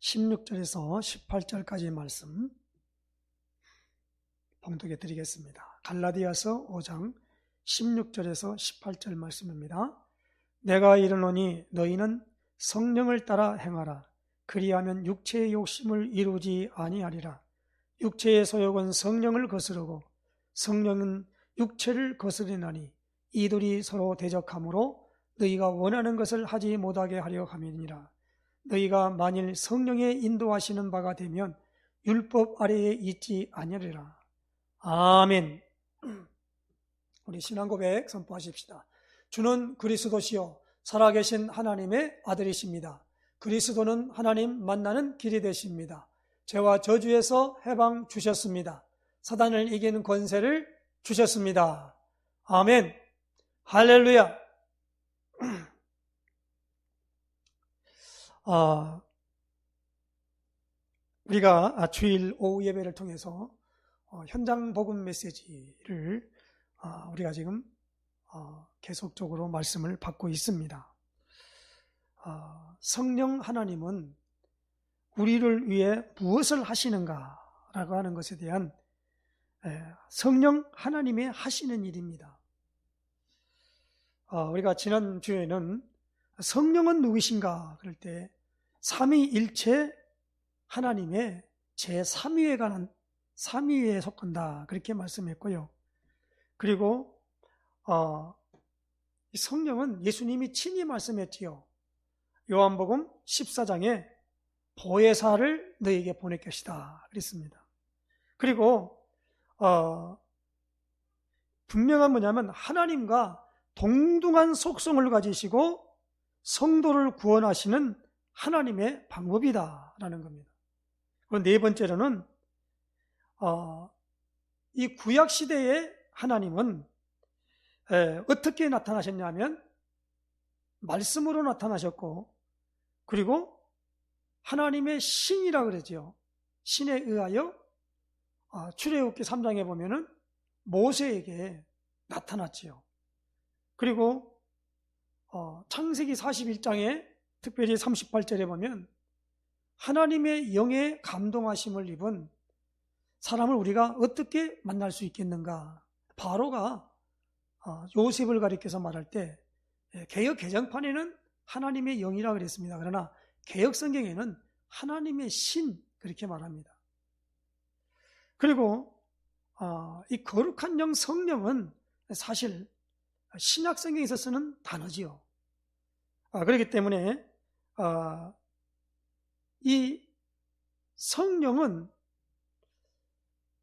16절에서 18절까지의 말씀 봉독해 드리겠습니다. 갈라디아서 5장 16절에서 18절 말씀입니다. 내가 이르노니 너희는 성령을 따라 행하라. 그리하면 육체의 욕심을 이루지 아니하리라. 육체의 소욕은 성령을 거스르고 성령은 육체를 거스리나니 이들이 서로 대적하므로 너희가 원하는 것을 하지 못하게 하려 함이니라. 너희가 만일 성령의 인도하시는 바가 되면 율법 아래에 있지 아니하리라. 아멘. 우리 신앙 고백 선포하십시다. 주는 그리스도시요 살아계신 하나님의 아들이십니다. 그리스도는 하나님 만나는 길이 되십니다. 죄와 저주에서 해방 주셨습니다. 사단을 이기는 권세를 주셨습니다. 아멘. 할렐루야. 우리가 주일 오후 예배를 통해서 현장 복음 메시지를 우리가 지금 계속적으로 말씀을 받고 있습니다. 성령 하나님은 우리를 위해 무엇을 하시는가라고 하는 것에 대한 성령 하나님의 하시는 일입니다. 우리가 지난 주에는 성령은 누구신가 그럴 때 삼위일체 하나님의 제3위에 관한 3위에 속한다 그렇게 말씀했고요. 그리고 성령은 예수님이 친히 말씀했지요. 요한복음 14장에 보혜사를 너에게 보낼 것이다 그랬습니다. 그리고 분명한 뭐냐면 하나님과 동등한 속성을 가지시고 성도를 구원하시는 하나님의 방법이다라는 겁니다. 그리고 네 번째로는 이 구약시대의 하나님은 어떻게 나타나셨냐면 말씀으로 나타나셨고 그리고 하나님의 신이라 그러죠. 신에 의하여 출애굽기 3장에 보면은 모세에게 나타났지요. 그리고 창세기 41장에 특별히 38절에 보면 하나님의 영의 감동하심을 입은 사람을 우리가 어떻게 만날 수 있겠는가. 바로가 요셉을 가리켜서 말할 때 개역 개정판에는 하나님의 영이라 그랬습니다. 그러나 개역 성경에는 하나님의 신 그렇게 말합니다. 그리고 이 거룩한 영 성령은 사실 신약 성경에서 쓰는 단어지요. 그렇기 때문에 이 성령은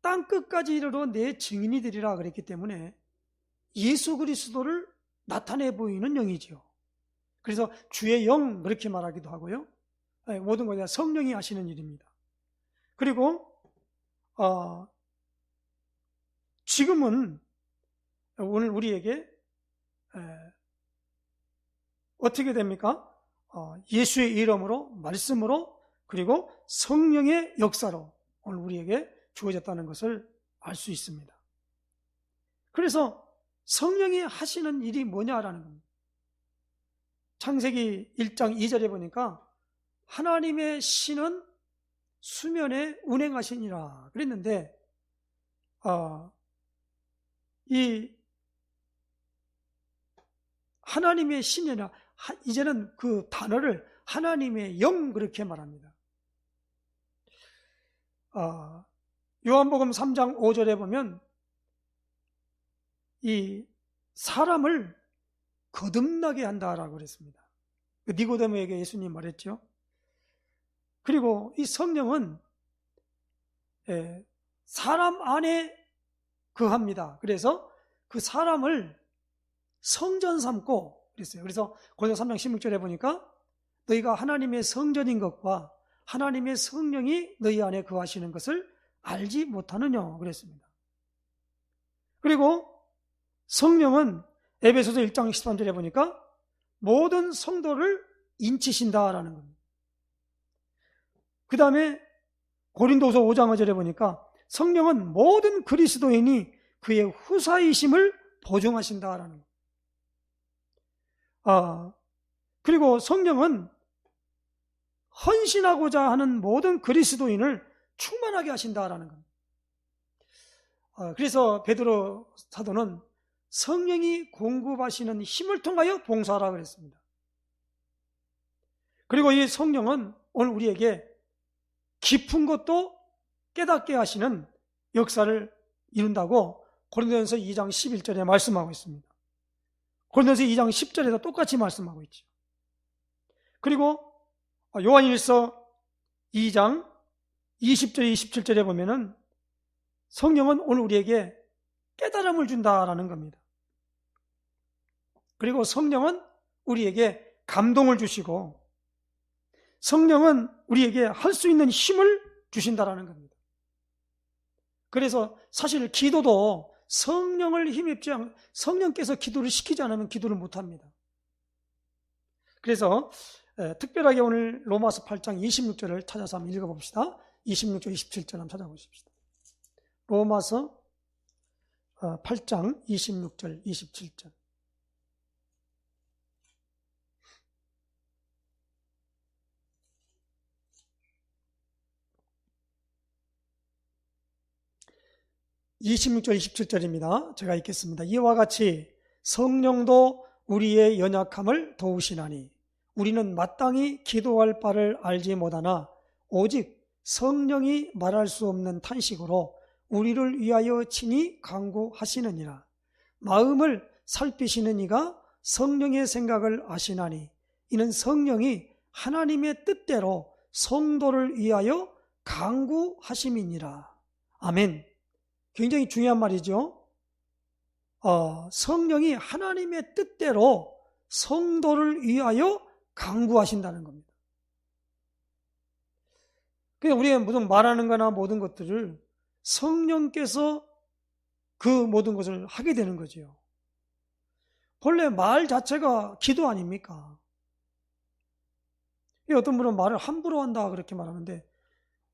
땅 끝까지 이르러 내 증인이 되리라 그랬기 때문에 예수 그리스도를 나타내 보이는 영이지요. 그래서 주의 영 그렇게 말하기도 하고요. 모든 것이 성령이 하시는 일입니다. 그리고 지금은 오늘 우리에게 어떻게 됩니까? 예수의 이름으로 말씀으로 그리고 성령의 역사로 오늘 우리에게 주어졌다는 것을 알 수 있습니다. 그래서 성령이 하시는 일이 뭐냐라는 겁니다. 창세기 1장 2절에 보니까 하나님의 신은 수면에 운행하시니라 그랬는데 이 하나님의 신이나 이제는 그 단어를 하나님의 영 그렇게 말합니다. 요한복음 3장 5절에 보면 이 사람을 거듭나게 한다라고 그랬습니다. 니고데모에게 예수님 말했죠. 그리고 이 성령은 사람 안에 거합니다. 그래서 그 사람을 성전 삼고 그랬어요. 그래서 고린도서 3장 16절에 보니까 너희가 하나님의 성전인 것과 하나님의 성령이 너희 안에 거하시는 것을 알지 못하느냐 그랬습니다. 그리고 성령은 에베소서 1장 13절에 보니까 모든 성도를 인치신다라는 겁니다. 그 다음에 고린도서 5장 5절에 보니까 성령은 모든 그리스도인이 그의 후사이심을 보증하신다라는 겁니다. 그리고 성령은 헌신하고자 하는 모든 그리스도인을 충만하게 하신다라는 겁니다. 그래서 베드로 사도는 성령이 공급하시는 힘을 통하여 봉사하라 그랬습니다. 그리고 이 성령은 오늘 우리에게 깊은 것도 깨닫게 하시는 역사를 이룬다고 고린도전서 2장 11절에 말씀하고 있습니다. 고린도전서 2장 10절에도 똑같이 말씀하고 있죠. 그리고 요한일서 2장 20절 27절에 보면은 성령은 오늘 우리에게 깨달음을 준다라는 겁니다. 그리고 성령은 우리에게 감동을 주시고 성령은 우리에게 할 수 있는 힘을 주신다라는 겁니다. 그래서 사실 기도도 성령을 힘입지 않, 성령께서 기도를 시키지 않으면 기도를 못합니다. 그래서 특별하게 오늘 로마서 8장 26절을 찾아서 한번 읽어봅시다. 26절 27절 한번 찾아보십시다. 로마서 8장 26절 27절. (26절) 27절입니다. 제가 읽겠습니다. 이와 같이 성령도 우리의 연약함을 도우시나니 우리는 마땅히 기도할 바를 알지 못하나 오직 성령이 말할 수 없는 탄식으로 우리를 위하여 친히 간구하시느니라. 마음을 살피시는 이가 성령의 생각을 아시나니 이는 성령이 하나님의 뜻대로 성도를 위하여 간구하심이니라. 아멘. 굉장히 중요한 말이죠. 성령이 하나님의 뜻대로 성도를 위하여 간구하신다는 겁니다. 그냥 우리가 무슨 말하는 거나 모든 것들을 성령께서 그 모든 것을 하게 되는 거죠. 본래 말 자체가 기도 아닙니까? 어떤 분은 말을 함부로 한다 그렇게 말하는데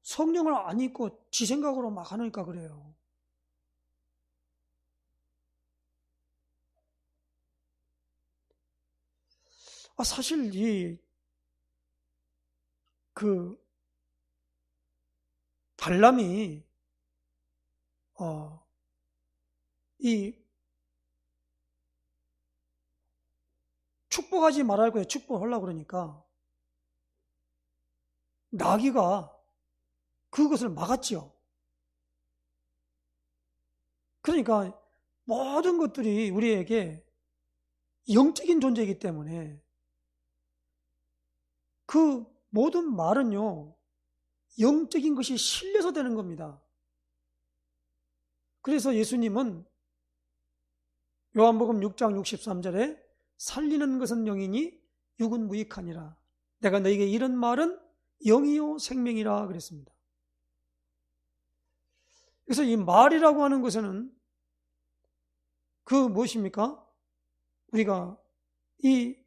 성령을 안 입고 지 생각으로 막 하니까 그래요. 사실 발람이 축복하지 말라고 해 축복하려고 그러니까 나귀가 그것을 막았지요. 그러니까 모든 것들이 우리에게 영적인 존재이기 때문에 그 모든 말은요 영적인 것이 실려서 되는 겁니다. 그래서 예수님은 요한복음 6장 63절에 살리는 것은 영이니 육은 무익하니라. 내가 너에게 이런 말은 영이요 생명이라 그랬습니다. 그래서 이 말이라고 하는 것은 무엇입니까? 우리가 이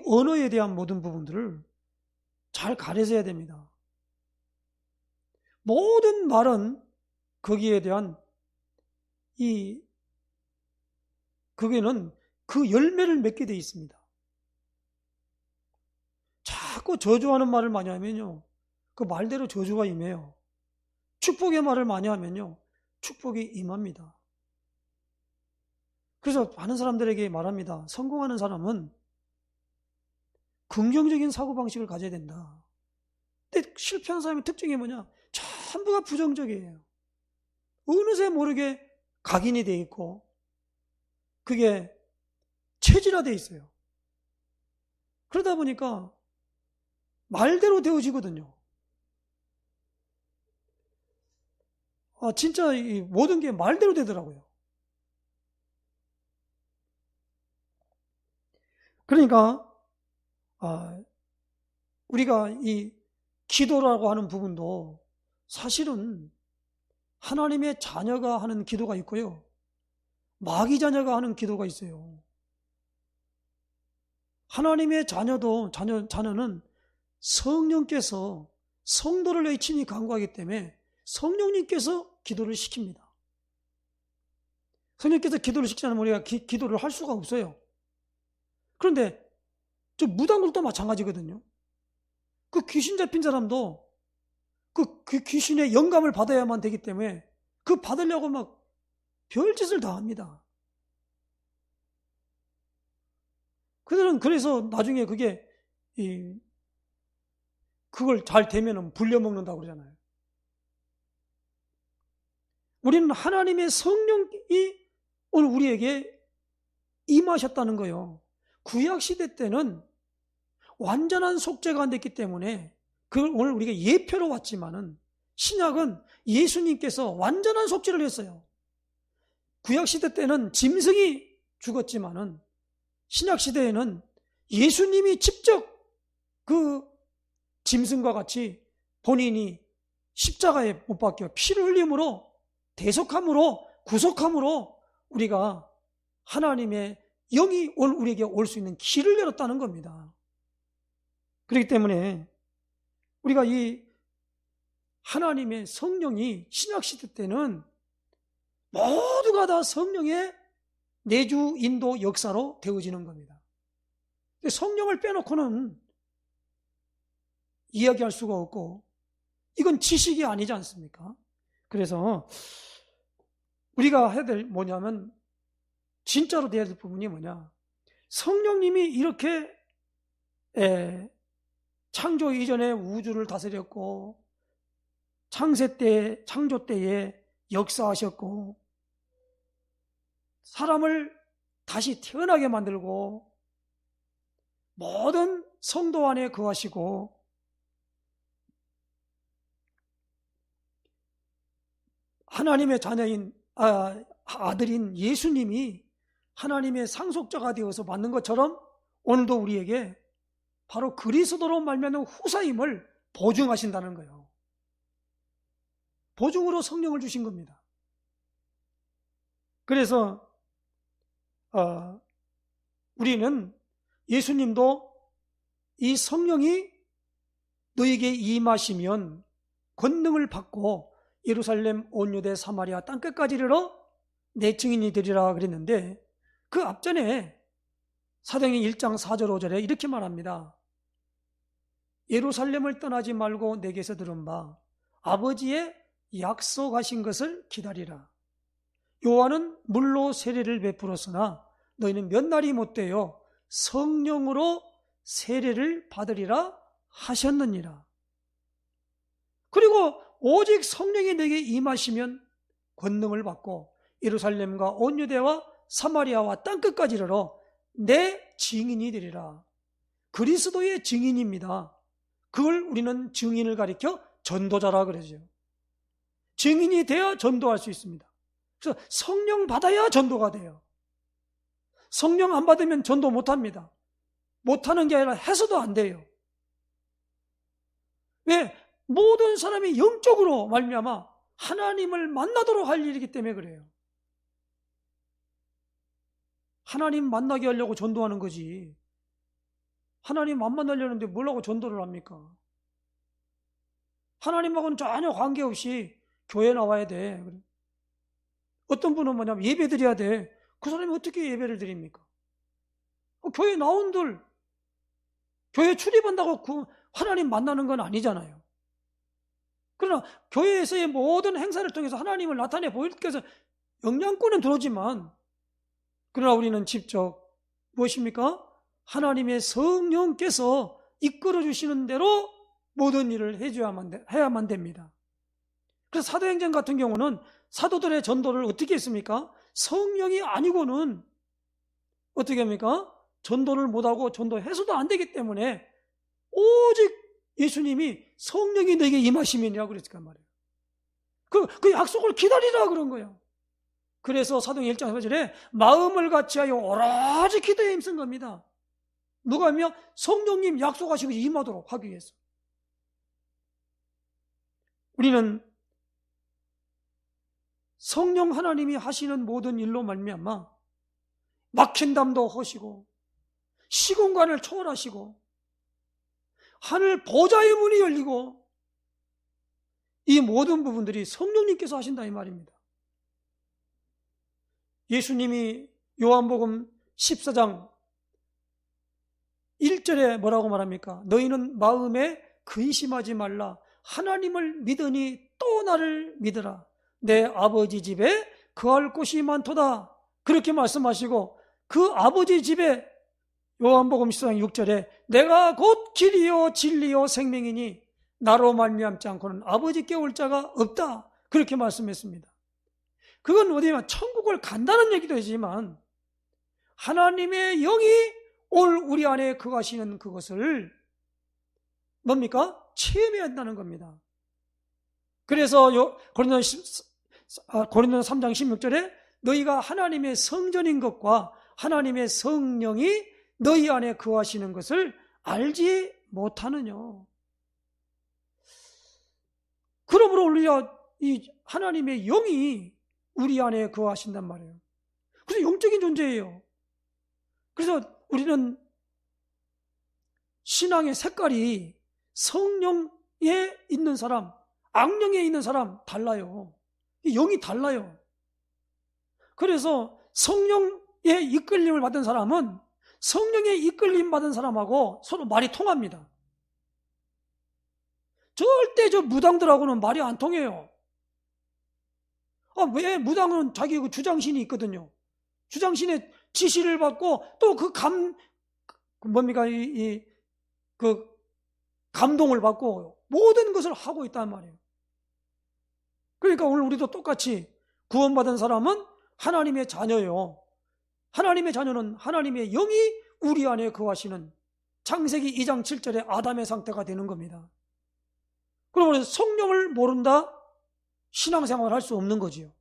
언어에 대한 모든 부분들을 잘 가려져야 됩니다. 모든 말은 거기에 대한 거기에는 그 열매를 맺게 되어 있습니다. 자꾸 저주하는 말을 많이 하면요 그 말대로 저주가 임해요. 축복의 말을 많이 하면요 축복이 임합니다. 그래서 많은 사람들에게 말합니다. 성공하는 사람은 긍정적인 사고방식을 가져야 된다. 근데 실패한 사람의 특징이 뭐냐? 전부가 부정적이에요. 어느새 모르게 각인이 되어 있고 그게 체질화되어 있어요. 그러다 보니까 말대로 되어지거든요. 진짜 이 모든 게 말대로 되더라고요. 그러니까 우리가 이 기도라고 하는 부분도 사실은 하나님의 자녀가 하는 기도가 있고요. 마귀 자녀가 하는 기도가 있어요. 하나님의 자녀는 성령께서 성도를 위해 친히 간구하기 때문에 성령님께서 기도를 시킵니다. 성령께서 기도를 시키지 않으면 우리가 기도를 할 수가 없어요. 그런데 저 무당들도 마찬가지거든요. 그 귀신 잡힌 사람도 그 귀신의 영감을 받아야만 되기 때문에 그 받으려고 막 별짓을 다 합니다. 그들은 그래서 나중에 그걸 잘 되면은 불려먹는다고 그러잖아요. 우리는 하나님의 성령이 오늘 우리에게 임하셨다는 거예요. 구약시대 때는 완전한 속죄가 안 됐기 때문에 그걸 오늘 우리가 예표로 왔지만은 신약은 예수님께서 완전한 속죄를 했어요. 구약시대 때는 짐승이 죽었지만은 신약시대에는 예수님이 직접 그 짐승과 같이 본인이 십자가에 못 박혀 피를 흘림으로 대속함으로 구속함으로 우리가 하나님의 영이 우리에게 올 수 있는 길을 열었다는 겁니다. 그렇기 때문에 우리가 이 하나님의 성령이 신약시대 때는 모두가 다 성령의 내주 인도 역사로 되어지는 겁니다. 성령을 빼놓고는 이야기할 수가 없고 이건 지식이 아니지 않습니까? 그래서 우리가 해야 될 뭐냐면 진짜로 돼야 될 부분이 뭐냐, 성령님이 이렇게 창조 이전에 우주를 다스렸고 창조 때에 역사하셨고 사람을 다시 태어나게 만들고 모든 성도 안에 거하시고 하나님의 자녀인 아들인 예수님이 하나님의 상속자가 되어서 받는 것처럼 오늘도 우리에게 바로 그리스도로 말미암은 후사임을 보증하신다는 거예요. 보증으로 성령을 주신 겁니다. 그래서 우리는 예수님도 이 성령이 너에게 임하시면 권능을 받고 예루살렘, 온 유대, 사마리아 땅끝까지 이르러 내 증인이 되리라 그랬는데 그 앞전에 사도행전 1장 4절 5절에 이렇게 말합니다. 예루살렘을 떠나지 말고 내게서 들은 바 아버지의 약속하신 것을 기다리라. 요한은 물로 세례를 베풀었으나 너희는 몇 날이 못되어 성령으로 세례를 받으리라 하셨느니라. 그리고 오직 성령이 내게 임하시면 권능을 받고 예루살렘과 온 유대와 사마리아와 땅끝까지 이르러 내 증인이 되리라. 그리스도의 증인입니다. 그걸 우리는 증인을 가리켜 전도자라 그러죠. 증인이 되어 전도할 수 있습니다. 그래서 성령 받아야 전도가 돼요. 성령 안 받으면 전도 못합니다. 못하는 게 아니라 해서도 안 돼요. 왜? 모든 사람이 영적으로 말미암아 하나님을 만나도록 할 일이기 때문에 그래요. 하나님 만나게 하려고 전도하는 거지. 하나님 안 만나려는데 뭐라고 전도를 합니까? 하나님하고는 전혀 관계없이 교회 나와야 돼. 어떤 분은 뭐냐면 예배 드려야 돼. 그 사람이 어떻게 예배를 드립니까? 교회 나온들 교회 출입한다고 하나님 만나는 건 아니잖아요. 그러나 교회에서의 모든 행사를 통해서 하나님을 나타내 보이기 위해서 영향권은 들어오지만 그러나 우리는 직접 무엇입니까? 하나님의 성령께서 이끌어 주시는 대로 모든 일을 해야만 됩니다. 그래서 사도행전 같은 경우는 사도들의 전도를 어떻게 했습니까? 성령이 아니고는 어떻게 합니까? 전도를 못하고 전도해서도 안 되기 때문에 오직 예수님이 성령이 너에게 임하시면이라고 그랬단 말이에요. 그 약속을 기다리라 그런 거예요. 그래서 사도행전 1장 4절에 마음을 같이하여 오로지 기도에 힘쓴 겁니다. 누가 하며 성령님 약속하시고 임하도록 하기 위해서. 우리는 성령 하나님이 하시는 모든 일로 말미암아 막힌 담도 허시고 시공간을 초월하시고 하늘 보좌의 문이 열리고 이 모든 부분들이 성령님께서 하신다 이 말입니다. 예수님이 요한복음 14장 1절에 뭐라고 말합니까? 너희는 마음에 근심하지 말라. 하나님을 믿으니 또 나를 믿으라. 내 아버지 집에 거할 곳이 많도다. 그렇게 말씀하시고 그 아버지 집에 요한복음 10장 6절에 내가 곧 길이요 진리요 생명이니 나로 말미암지 않고는 아버지께 올 자가 없다. 그렇게 말씀했습니다. 그건 어디면 천국을 간다는 얘기도 하지만 하나님의 영이 올 우리 안에 거하시는 그것을 뭡니까? 체험해야 한다는 겁니다. 그래서 고린도서 3장 16절에 너희가 하나님의 성전인 것과 하나님의 성령이 너희 안에 거하시는 것을 알지 못하느냐. 그러므로 우리가 이 하나님의 영이 우리 안에 거하신단 말이에요. 그래서 영적인 존재예요. 그래서 우리는 신앙의 색깔이 성령에 있는 사람, 악령에 있는 사람 달라요. 영이 달라요. 그래서 성령의 이끌림을 받은 사람은 성령의 이끌림 받은 사람하고 서로 말이 통합니다. 절대 저 무당들하고는 말이 안 통해요. 왜? 무당은 자기 그 주장신이 있거든요. 주장신의 지시를 받고 또 그 감동을 받고 모든 것을 하고 있단 말이에요. 그러니까 오늘 우리도 똑같이 구원받은 사람은 하나님의 자녀예요. 하나님의 자녀는 하나님의 영이 우리 안에 거하시는 창세기 2장 7절의 아담의 상태가 되는 겁니다. 그러면 성령을 모른다? 신앙생활을 할 수 없는 거지요.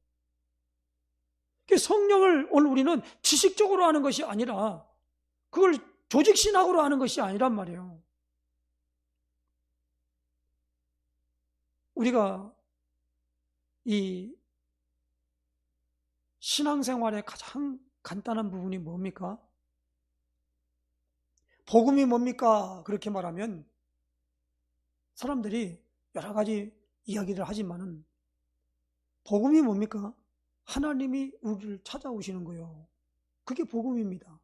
성령을 오늘 우리는 지식적으로 아는 것이 아니라 그걸 조직신학으로 아는 것이 아니란 말이에요. 우리가 이 신앙생활의 가장 간단한 부분이 뭡니까? 복음이 뭡니까? 그렇게 말하면 사람들이 여러 가지 이야기를 하지만은 복음이 뭡니까? 하나님이 우리를 찾아오시는 거예요. 그게 복음입니다.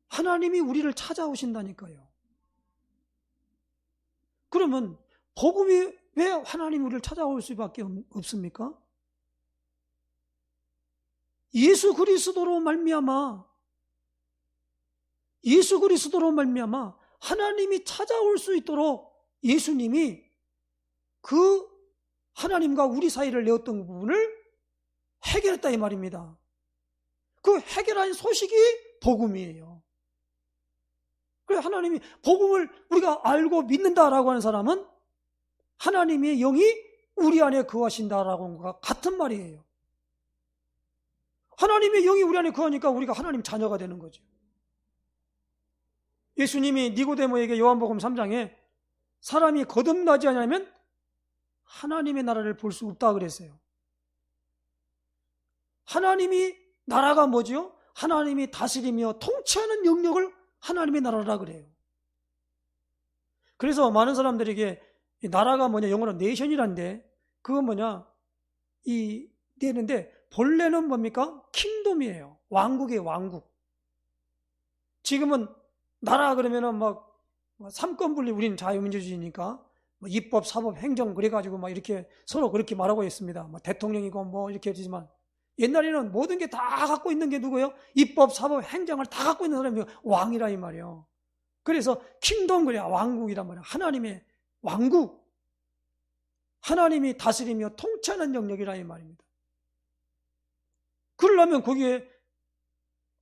하나님이 우리를 찾아오신다니까요. 그러면 복음이 왜 하나님이 우리를 찾아올 수밖에 없습니까? 예수 그리스도로 말미암아 하나님이 찾아올 수 있도록 예수님이 그 하나님과 우리 사이를 내었던 부분을 해결했다 이 말입니다. 그 해결한 소식이 복음이에요. 그래서 하나님이 복음을 우리가 알고 믿는다라고 하는 사람은 하나님의 영이 우리 안에 거하신다라고 하는 것과 같은 말이에요. 하나님의 영이 우리 안에 거하니까 우리가 하나님 자녀가 되는 거죠. 예수님이 니고데모에게 요한복음 3장에 사람이 거듭나지 않으면 하나님의 나라를 볼 수 없다 그랬어요. 하나님이 나라가 뭐죠? 하나님이 다스리며 통치하는 영역을 하나님의 나라라 그래요. 그래서 많은 사람들에게 나라가 뭐냐, 영어로 네이션이란데 그건 뭐냐, 되는데 본래는 뭡니까? 킹덤이에요. 왕국이에요, 왕국. 지금은 나라 그러면은 막 삼권분립, 우리는 자유민주주의니까 입법, 사법, 행정 그래가지고 막 이렇게 서로 그렇게 말하고 있습니다. 대통령이고 뭐 이렇게 하지만 옛날에는 모든 게 다 갖고 있는 게 누구예요? 입법, 사법, 행정을 다 갖고 있는 사람이 왕이라 이 말이에요. 그래서 킹덤 그래야 왕국이란 말이에요. 하나님의 왕국, 하나님이 다스리며 통치하는 영역이라 이 말입니다. 그러려면 거기에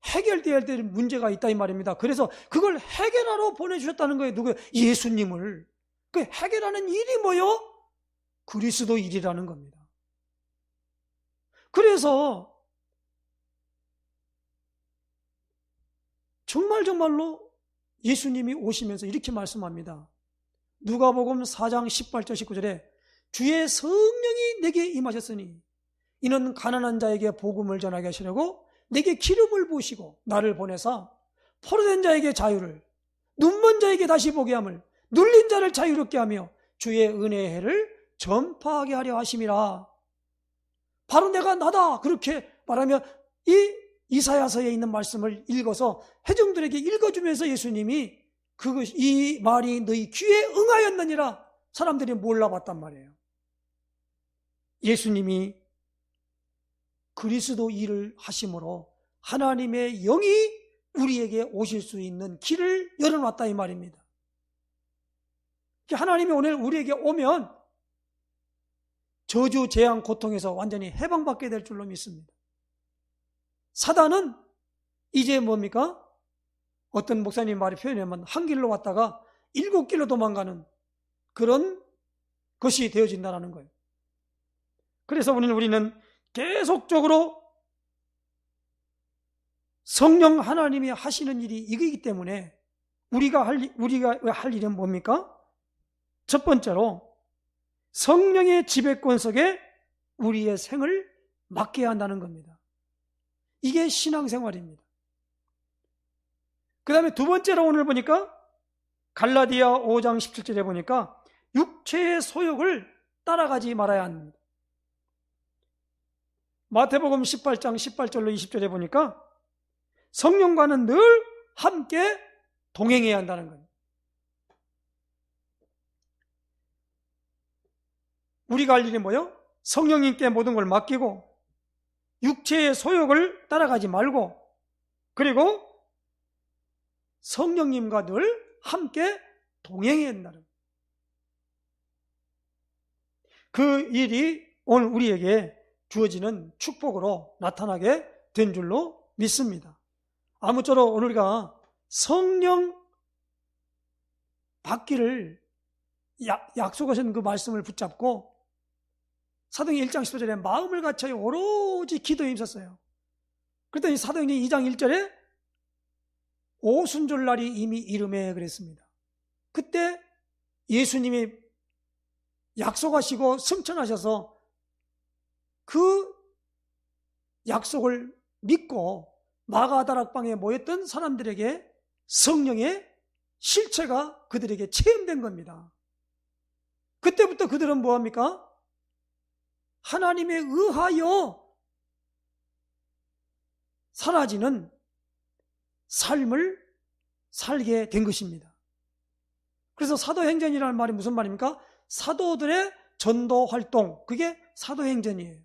해결되어야 될 문제가 있다 이 말입니다. 그래서 그걸 해결하러 보내주셨다는 거예요. 누구예요? 예수님을. 그 해결하는 일이 뭐요? 그리스도 일이라는 겁니다. 그래서 정말로 예수님이 오시면서 이렇게 말씀합니다. 누가복음 4장 18절 19절에 주의 성령이 내게 임하셨으니 이는 가난한 자에게 복음을 전하게 하시려고 내게 기름을 부으시고 나를 보내사 포로된 자에게 자유를, 눈먼 자에게 다시 보게 함을, 눌린 자를 자유롭게 하며 주의 은혜의 해를 전파하게 하려 하심이라. 바로 내가 나다 그렇게 말하며 이 이사야서에 있는 말씀을 읽어서 회중들에게 읽어주면서 예수님이 이 말이 너희 귀에 응하였느니라 사람들이 몰라봤단 말이에요. 예수님이 그리스도 일을 하심으로 하나님의 영이 우리에게 오실 수 있는 길을 열어놨다 이 말입니다. 하나님이 오늘 우리에게 오면 저주, 재앙, 고통에서 완전히 해방받게 될 줄로 믿습니다. 사단은 이제 뭡니까? 어떤 목사님 말이 표현하면 한 길로 왔다가 7길로 도망가는 그런 것이 되어진다는 거예요. 그래서 우리는 계속적으로 성령 하나님이 하시는 일이 이기기 때문에 우리가 할 일은 뭡니까? 첫 번째로 성령의 지배권 속에 우리의 생을 맡겨야 한다는 겁니다. 이게 신앙생활입니다. 그 다음에 두 번째로 오늘 보니까 갈라디아 5장 17절에 보니까 육체의 소욕을 따라가지 말아야 합니다. 마태복음 18장 18절로 20절에 보니까 성령과는 늘 함께 동행해야 한다는 거예요. 우리가 할 일이 뭐예요? 성령님께 모든 걸 맡기고 육체의 소욕을 따라가지 말고 그리고 성령님과 늘 함께 동행해야 한다는 거예요. 그 일이 오늘 우리에게 주어지는 축복으로 나타나게 된 줄로 믿습니다. 아무쪼록 오늘 우리가 성령 받기를 약속하신 그 말씀을 붙잡고 사도행전 1장 15절에 마음을 갖춰 오로지 기도에 힘썼어요. 그랬더니 사도행전 2장 1절에 오순절날이 이미 이름에 그랬습니다. 그때 예수님이 약속하시고 승천하셔서 그 약속을 믿고 마가다락방에 모였던 사람들에게 성령의 실체가 그들에게 체험된 겁니다. 그때부터 그들은 뭐합니까? 하나님에 의하여 사라지는 삶을 살게 된 것입니다. 그래서 사도행전이라는 말이 무슨 말입니까? 사도들의 전도 활동, 그게 사도행전이에요.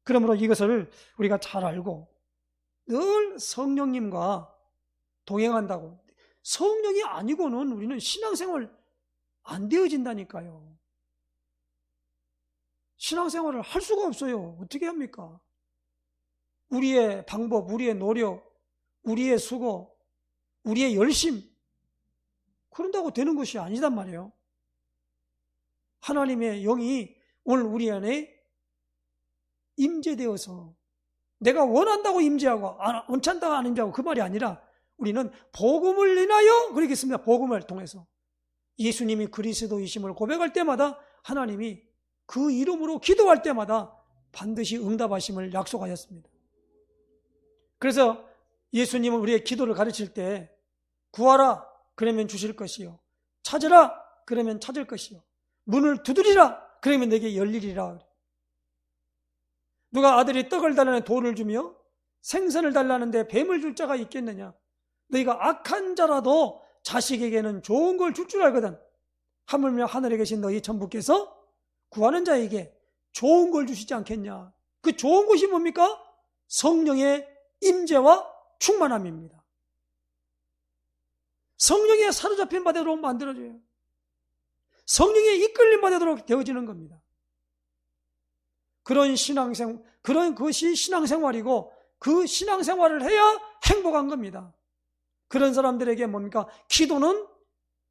그러므로 이것을 우리가 잘 알고 늘 성령님과 동행한다고. 성령이 아니고는 우리는 신앙생활 안 되어진다니까요. 신앙생활을 할 수가 없어요. 어떻게 합니까? 우리의 방법, 우리의 노력, 우리의 수고, 우리의 열심, 그런다고 되는 것이 아니단 말이에요. 하나님의 영이 오늘 우리 안에 임재되어서 내가 원한다고 임재하고 원치 않다고 안 임재하고 그 말이 아니라 우리는 복음을 인하여 그러겠습니다. 복음을 통해서 예수님이 그리스도이심을 고백할 때마다 하나님이 그 이름으로 기도할 때마다 반드시 응답하심을 약속하셨습니다. 그래서 예수님은 우리의 기도를 가르칠 때 구하라 그러면 주실 것이요 찾으라 그러면 찾을 것이요 문을 두드리라 그러면 내게 열리리라. 누가 아들이 떡을 달라는데 돌을 주며 생선을 달라는데 뱀을 줄 자가 있겠느냐? 너희가 악한 자라도 자식에게는 좋은 걸 줄 줄 알거든. 하물며 하늘에 계신 너희 천부께서 구하는 자에게 좋은 걸 주시지 않겠냐? 그 좋은 것이 뭡니까? 성령의 임재와 충만함입니다. 성령에 사로잡힌 바 되도록 만들어줘요. 성령에 이끌림 받도록 되어지는 겁니다. 그런 것이 신앙생활이고 그 신앙생활을 해야 행복한 겁니다. 그런 사람들에게 뭡니까? 기도는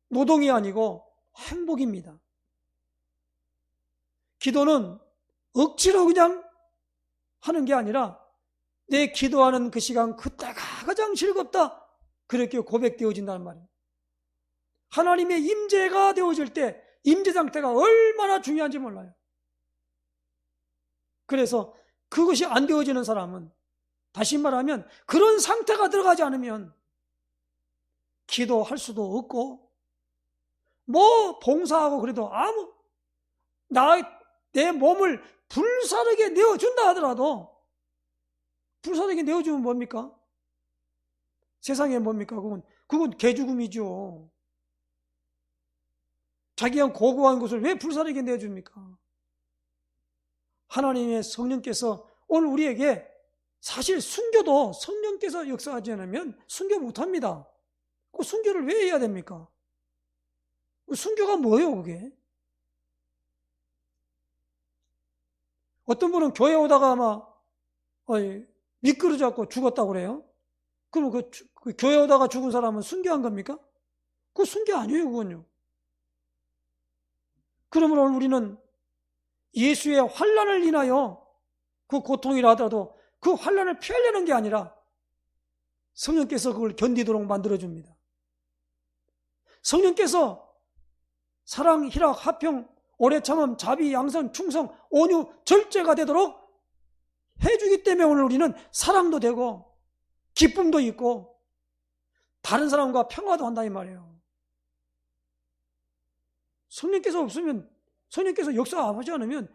노동이 아니고 행복입니다. 기도는 억지로 그냥 하는 게 아니라 내 기도하는 그 시간 그때가 가장 즐겁다. 그렇게 고백되어진다는 말이에요. 하나님의 임재가 되어질 때 임재 상태가 얼마나 중요한지 몰라요. 그래서 그것이 안 되어지는 사람은 다시 말하면 그런 상태가 들어가지 않으면 기도할 수도 없고 뭐 봉사하고 그래도 내 몸을 불사르게 내어준다 하더라도 불사르게 내어주면 뭡니까? 세상에 뭡니까? 그건 그건 개죽음이죠. 자기가 고고한 것을 왜 불사르게 내줍니까? 하나님의 성령께서 오늘 우리에게 사실 순교도 성령께서 역사하지 않으면 순교 못합니다. 그 순교를 왜 해야 됩니까? 순교가 뭐예요, 그게? 어떤 분은 교회 오다가 아마 미끄러져갖고 죽었다고 그래요. 그럼 그 교회 오다가 죽은 사람은 순교한 겁니까? 그거 순교 아니에요, 그건요. 그러므로 오늘 우리는 예수의 환난을 인하여 그 고통이라 하더라도 그 환난을 피하려는 게 아니라 성령께서 그걸 견디도록 만들어줍니다. 성령께서 사랑, 희락, 화평, 오래 참음, 자비, 양선, 충성, 온유, 절제가 되도록 해주기 때문에 오늘 우리는 사랑도 되고 기쁨도 있고 다른 사람과 평화도 한다 이 말이에요. 성령께서 없으면, 성령께서 역사하지 않으면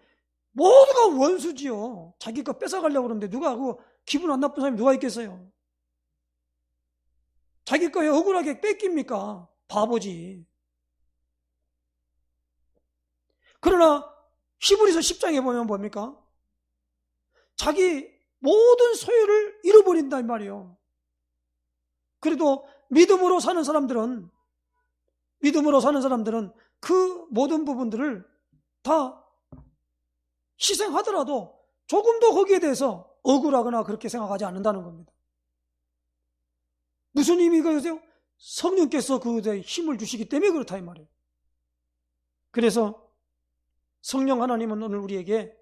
모두가 원수지요. 자기 거 뺏어가려고 그러는데 누가 그 기분 안 나쁜 사람이 누가 있겠어요? 자기 거에 억울하게 뺏깁니까? 바보지. 그러나 히브리서 10장에 보면 뭡니까? 자기 모든 소유를 잃어버린다 이 말이에요. 그래도 믿음으로 사는 사람들은 그 모든 부분들을 다 희생하더라도 조금도 거기에 대해서 억울하거나 그렇게 생각하지 않는다는 겁니다. 무슨 의미가요? 성령께서 그에 힘을 주시기 때문에 그렇다 이 말이에요. 그래서 성령 하나님은 오늘 우리에게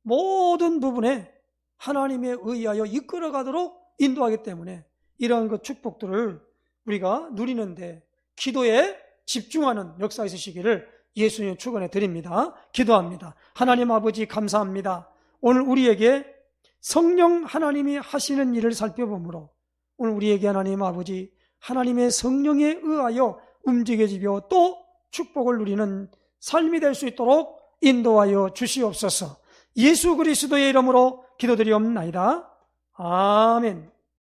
모든 부분에 하나님에 의하여 이끌어가도록 인도하기 때문에 이러한 그 축복들을 우리가 누리는데 기도에 집중하는 역사 있으시기를 예수님 축원해 드립니다. 기도합니다. 하나님 아버지 감사합니다. 오늘 우리에게 성령 하나님이 하시는 일을 살펴보므로 오늘 우리에게 하나님 아버지 하나님의 성령에 의하여 움직여지며 또 축복을 누리는 삶이 될 수 있도록 인도하여 주시옵소서. 예수 그리스도의 이름으로 기도드리옵나이다. 아멘.